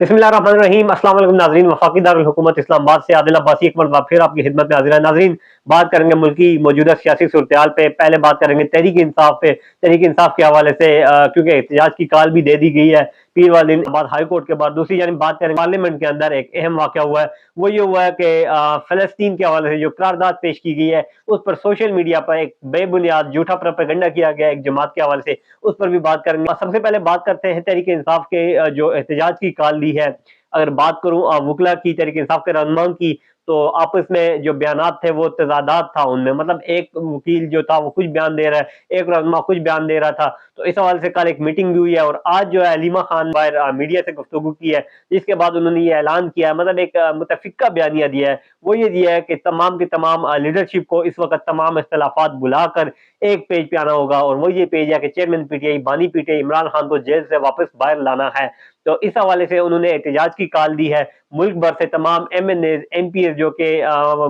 बिस्मिल्लाहिर्रहमानिर्रहीम। अस्सलाम वालेकुम नाज़रीन। वफाकी दारुल हुकूमत इस्लामाबाद से आदिल अब्बासी एक मरतबा फिर आपकी खिदमत में हाजिर है। नाज़रीन, बात करेंगे मुल्क की मौजूदा सियासी सूरत-ए-हाल पे। पहले बात करेंगे तहरीक इंसाफ पे। तहरीक इंसाफ के हवाले से क्योंकि एहतजाज की कॉल भी दे दी गई है पीर वाले दिन बाद हाई कोर्ट के बाद। दूसरी जानिब बात करें पार्लियामेंट के अंदर एक अहम वाक़या हुआ है, वो ये हुआ है कि फ़लस्तीन के हवाले से जो करारदाद पेश की गई है, उस पर सोशल मीडिया पर एक बेबुनियाद झूठा प्रोपेगेंडा किया गया है एक जमात के हवाले से, उस पर भी बात करेंगे। सबसे पहले बात करते हैं तहरीक इंसाफ के जो एहतजाज की कॉल दी है। अगर बात करूँ वकला की, तहरीक इंसाफ के रहनुमाओं की, तो आपस में जो बयानात थे वो तज़ादात था उनमें। मतलब एक वकील जो था वो कुछ बयान दे रहा है, एक रहनुमा कुछ बयान दे रहा था। तो इस हवाले से कल एक मीटिंग भी हुई है और आज जो है हलीमा खान बाहर मीडिया से गुफ्तगू की है, जिसके बाद उन्होंने ये ऐलान किया है, मतलब एक मुतफ़िक़ा बयानिया दिया है। वो ये दिया है कि तमाम की तमाम लीडरशिप को इस वक़्त तमाम इख्तिलाफ़ात बुलाकर एक पेज पे आना होगा, और वो ये पेज है कि चेयरमैन पीटीआई, बानी पीटीआई इमरान खान को जेल से वापस बाहर लाना है। तो इस हवाले से उन्होंने एहतजाज की कॉल दी है। मुल्क भर से तमाम एमएनएज़, एमपीएस जो कि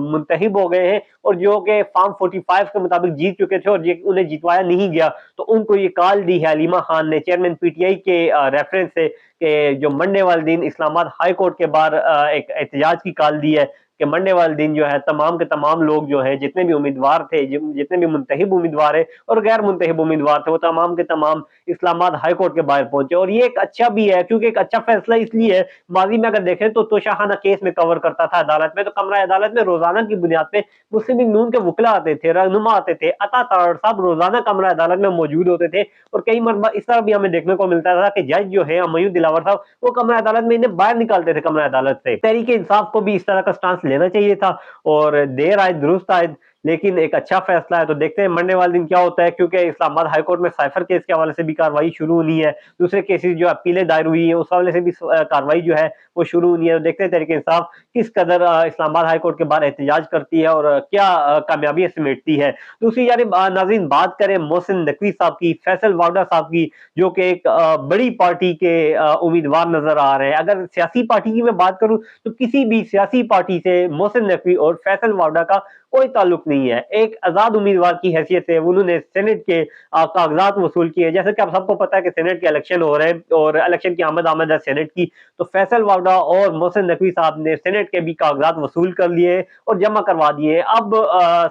मुंतखब हो गए हैं और जो कि फॉर्म 45 के मुताबिक जीत चुके थे और उन्हें जितवाया नहीं गया, तो उनको ये कॉल दी है हलीमा खान ने चेयरमैन पीटीआई के रेफरेंस से, कि जो मंडे वाले दिन इस्लामाबाद हाई कोर्ट के बाहर एक एहतजाज की कॉल दी है कि मंडे वाले दिन जो है तमाम के तमाम लोग जो हैं, जितने भी उम्मीदवार थे, जितने भी मुंतखब उम्मीदवार हैं और गैर मुंतखब उम्मीदवार थे, वो तमाम के तमाम इस्लामाबाद हाई कोर्ट के बाहर पहुंचे। और ये एक अच्छा भी है, क्योंकि एक अच्छा फैसला इसलिए है, माजी में अगर देखें तो तोशाखाना केस में कवर करता था अदालत में, तो कमरा अदालत में रोजाना की बुनियाद पे मुस्लिम लीग नून के वकला आते थे, रहनुमा आते थे, अता तारड़ साहब रोजाना कमरा अदालत में मौजूद होते थे। और कई मरतबा इस तरह भी हमें देखने को मिलता था कि जज जो है अमयू दिलावर साहब, वो कमरा अदालत में इन्हें बाहर निकालते थे कमरा अदालत से। तहरीक इंसाफ को भी इस तरह का स्टांस लेना चाहिए था, और देर आए दुरुस्त आए, लेकिन एक अच्छा फैसला है। तो देखते हैं मंडे वाले दिन क्या होता है, क्योंकि इस्लामाबाद हाई कोर्ट में साइफर केस के हवाले से भी कार्रवाई शुरू होनी है। दूसरे केसेस जो अपीलें दायर हुई हैं उस हवाले से भी कार्रवाई जो है वो शुरू होनी है। तो देखते हैं तहरीक इंसाफ किस कदर इस्लामाबाद हाई कोर्ट के बाहर एहतजाज करती है और क्या कामयाबी समेटती है। दूसरी जानिब नाज़रीन, बात करें मोहसिन नकवी साहब की, फैसल वावडा साहब की, जो कि एक बड़ी पार्टी के उम्मीदवार नजर आ रहे हैं। अगर सियासी पार्टी की मैं बात करूं तो किसी भी सियासी पार्टी से मोहसिन नकवी और फैसल वावडा का कोई ताल्लुक नहीं है। एक आजाद उम्मीदवार की हैसियत से उन्होंने सेनेट के कागजात वसूल किए। जैसे कि आप सबको पता है कि सेनेट के इलेक्शन हो रहे हैं और इलेक्शन की आमद है सेनेट की, तो फैसल वावडा और मोहसिन नकवी साहब ने सेनेट के भी कागजात वसूल कर लिए और जमा करवा दिए। अब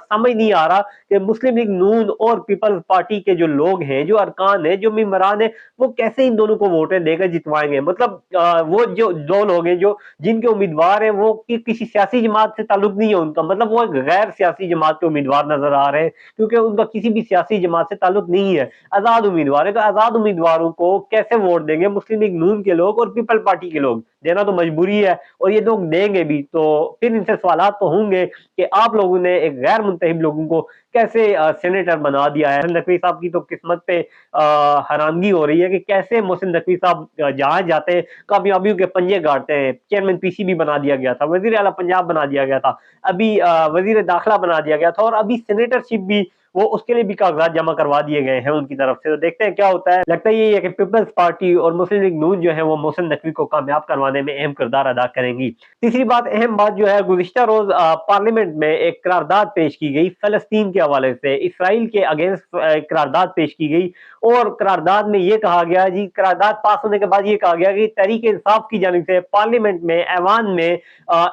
समझ नहीं आ रहा कि मुस्लिम लीग नून और पीपल्स पार्टी के जो लोग हैं, जो अरकान है, जो मेंबरान है, वो कैसे इन दोनों को वोटें देकर जितवाएंगे। मतलब वो जो दो लोग हैं जो जिनके उम्मीदवार हैं वो किसी सियासी जमात से ताल्लुक नहीं है उनका, मतलब वो एक गैर सियासी जमात के उम्मीदवार नजर आ रहे हैं, क्योंकि उनका किसी भी सियासी जमात से ताल्लुक नहीं है, आजाद उम्मीदवार है। तो आजाद उम्मीदवारों को कैसे वोट देंगे मुस्लिम लीग नून के लोग और पीपल पार्टी के लोग? देना तो मजबूरी है, और ये लोग देंगे भी। तो फिर इनसे सवाल तो होंगे कि आप लोगों ने एक गैर मुंतहिब लोगों को कैसे सेनेटर बना दिया है। नकवी साहब की तो किस्मत पे हैरानगी हो रही है कि कैसे मोहसिन नकवी साहब जहाँ जाते हैं कामयाबियों के पंजे गाड़ते हैं। चेयरमैन पीसीबी बना दिया गया था, वजीर आला पंजाब बना दिया गया था, अभी वजीर दाखिला बना दिया गया था, और अभी सेनेटरशिप भी वो उसके लिए भी कागजात जमा करवा दिए गए हैं उनकी तरफ से। तो देखते हैं क्या होता है। लगता यही है कि पीपल्स पार्टी और मुस्लिम लीग नून जो है वो मोहसिन नकवी को कामयाब करवाने में अहम किरदार अदा करेंगी। तीसरी बात, अहम बात जो है, गुज़िश्ता रोज पार्लियामेंट में एक करारदाद पेश की गई फलस्तीन के हवाले से, इसराइल के अगेंस्ट करारदाद पेश की गई। और करारदाद में ये कहा गया जी, करारदाद पास होने के बाद ये कहा गया कि तहरीक इंसाफ की जानिब से पार्लियामेंट में, ऐवान में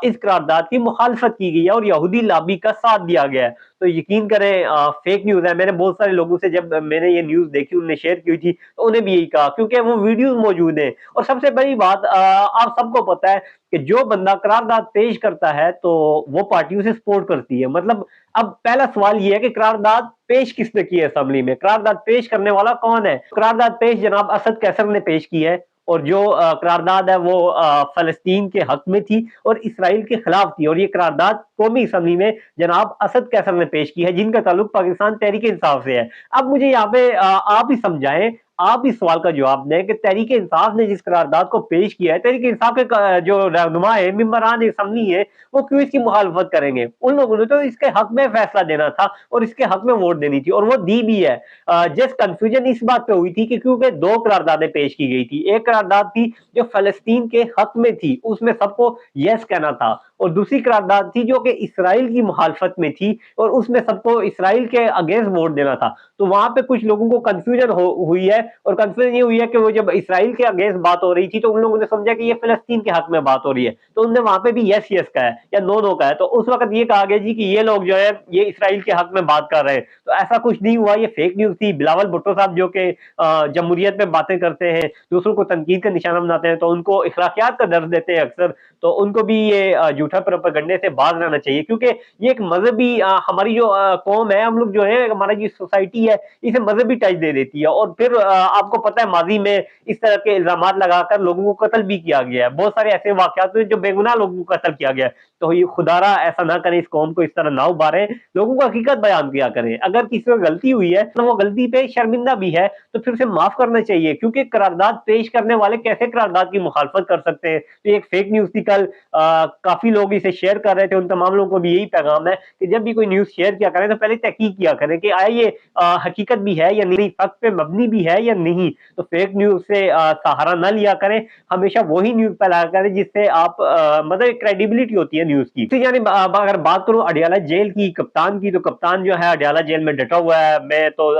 इस करारदाद की मुखालफत की गई है और यहूदी लॉबी का साथ दिया गया है। तो यकीन करें फेक न्यूज़ है। मैंने बहुत सारे लोगों से जब मैंने ये न्यूज़ देखी, उन्होंने शेयर की हुई थी, तो उन्हें भी यही कहा, क्योंकि वो वीडियोज़ मौजूद हैं। और सबसे बड़ी बात, आप सबको पता है कि जो बंदा करारदाद पेश करता है तो वो पार्टी उसे सपोर्ट करती है। मतलब अब पहला सवाल ये है कि करारदाद पेश किसने की है असेंबली में? करारदाद पेश करने वाला कौन है? करारदाद पेश जनाब असद कैसर ने पेश की है, और जो करारदाद है वो फलस्तीन के हक में थी और इसराइल के खिलाफ थी। और ये करारदाद कौमी असम्बली में जनाब असद कैसर ने पेश की है, जिनका ताल्लुक पाकिस्तान तहरीक इंसाफ से है। अब मुझे यहाँ पे आप ही समझाएं, आप इस सवाल का जवाब दें कि तहरीक इंसाफ ने जिस करारदाद को पेश किया है, तहरीक इंसाफ के जो रहनुमा है, मेंबरान असम्बली है, वो क्यों इसकी मुखालफत करेंगे? उन लोगों ने तो इसके हक में फैसला देना था और इसके हक में वोट देनी थी, और वो दी भी है। जिस कंफ्यूजन इस बात पे हुई थी कि क्योंकि दो करारदादें पेश की गई थी, एक करारदाद थी जो फलस्तीन के हक में थी, उसमें सबको यस कहना था, और दूसरी करारदाद थी जो कि इसराइल की मुखालफत में थी और उसमें सबको इसराइल के अगेंस्ट वोट देना था। तो वहां पे कुछ लोगों को कंफ्यूजन हुई है اور کنفیوژن یہ ہوئی ہے کہ وہ جب اسرائیل کے اگینسٹ بات ہو رہی تھی تو ان لوگوں نے سمجھا کہ یہ فلسطین کے حق میں بات ہو رہی ہے، تو انہوں نے وہاں پہ بھی یس یس کہا ہے یا نو نو کہا ہے، تو اس وقت یہ کہا گیا جی کہ یہ لوگ جو ہے یہ اسرائیل کے حق میں بات کر رہے ہیں، تو ایسا کچھ نہیں ہوا، یہ فیک نیوز تھی۔ بلاول بھٹو صاحب جو کہ جمہوریت میں باتیں کرتے ہیں، دوسروں کو تنقید کا نشانہ بناتے ہیں، تو ان کو اخلاقیات کا درس دیتے ہیں اکثر، تو ان کو بھی یہ جھوٹا پروپیگنڈے سے باز رہنا چاہیے، کیونکہ یہ ایک مذہبی ہماری جو قوم ہے، ہم لوگ جو ہے ہمارا جو سوسائٹی ہے اسے مذہبی ٹچ دے دیتی ہے، اور پھر آپ کو پتہ ہے ماضی میں اس طرح کے الزامات لگا کر لوگوں کو قتل بھی کیا گیا ہے، بہت سارے ایسے واقعات ہوئے جو بے گناہ لوگوں کو قتل کیا گیا ہے، تو یہ خدا را ایسا نہ کریں، اس قوم کو اس طرح نہ ابھاریں، لوگوں کو حقیقت بیان کیا کریں، اگر کسی کو غلطی ہوئی ہے تو وہ غلطی پہ شرمندہ بھی ہے تو پھر اسے معاف کرنا چاہیے، کیونکہ قرارداد پیش کرنے والے کیسے قرارداد کی مخالفت کر سکتے ہیں؟ تو یہ ایک فیک نیوز تھی، کل کافی لوگ اسے شیئر کر رہے تھے، ان تمام لوگوں کو بھی یہی پیغام ہے کہ جب بھی کوئی نیوز شیئر کیا کریں تو پہلے تحقیق کیا کریں کہ آیا یہ حقیقت بھی ہے یا نہیں، فیکٹ پہ مبنی بھی ہے یا نہیں، تو فیک نیوز سے سہارا نہ لیا کریں، ہمیشہ وہی نیوز پھیلایا کریں جس سے آپ مطلب ایک کریڈیبلٹی ہوتی ہے نیوز کی۔ یعنی اگر بات کروں اڈیالہ جیل کی، کپتان کی، تو کپتان جو ہے اڈیالہ جیل میں ڈٹا ہوا ہے، میں تو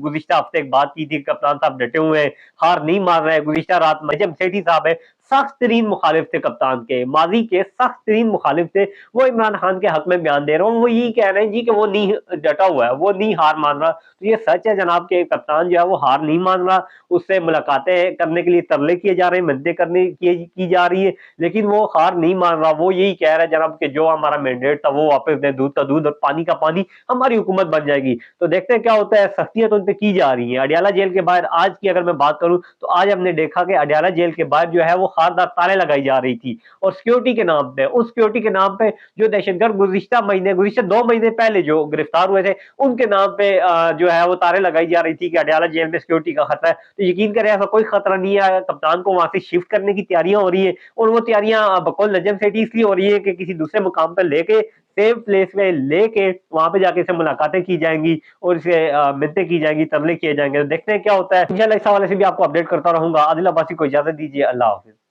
گزشتہ ہفتے ایک بات کی تھی، کپتان صاحب ڈٹے ہوئے ہیں، ہار نہیں مار رہے ہیں۔ گزشتہ رات نجم سیٹھی صاحب ہے، سخت ترین مخالف تھے کپتان کے، ماضی کے سخت ترین مخالف تھے، وہ عمران خان کے حق میں بیان دے رہے ہیں، وہ یہی کہہ رہے ہیں جی کہ وہ نہیں ڈٹا ہوا ہے، وہ نہیں ہار مان رہا، تو یہ سچ ہے جناب کہ کپتان جو ہے وہ ہار نہیں مان رہا، اس سے ملاقاتیں کرنے کے لیے ترلے کیے جا رہے ہیں، منتیں کرنے کی جا رہی ہے، لیکن وہ ہار نہیں مان رہا، وہ یہی کہہ رہا ہے جناب کہ جو ہمارا مینڈیٹ تھا وہ واپس دیں، دودھ کا دودھ اور پانی کا پانی، ہماری حکومت بن جائے گی۔ تو دیکھتے ہیں کیا ہوتا ہے، سختیاں تو ان پہ کی جا رہی ہیں۔ اڈیالہ جیل کے باہر آج کی اگر میں بات کروں تو آج ہم نے دیکھا کہ اڈیالہ جیل کے باہر جو ہے وہ خاردار تالے لگائی جا رہی تھی، اور سیکورٹی کے نام پہ، اس سیکورٹی کے نام پہ جو دہشت گرد گزشتہ 2 مہینے پہلے جو گرفتار ہوئے تھے ان کے نام پہ جو ہے وہ تارے لگائی جا رہی تھی کہ اڈیالہ جیل میں سیکورٹی کا خطرہ ہے، تو یقین کریں ایسا کوئی خطرہ نہیں ہے، کپتان کو وہاں سے شفٹ کرنے کی تیاریاں ہو رہی ہیں، اور وہ تیاریاں بقول نجم سیٹھی اس لیے ہو رہی ہے کہ کسی دوسرے مقام پہ لے کے، سیف پلیس میں لے کے وہاں پہ جا کے اسے ملاقاتیں کی جائیں گی اور اسے منتیں کی جائیں گی، ترلے کیے جائیں گے، تو دیکھتے ہیں کیا ہوتا ہے، انشاءاللہ اس حوالے سے بھی آپ کو اپڈیٹ کرتا رہوں گا۔ عادل عباسی کو اجازت دیجیے، اللہ حافظ۔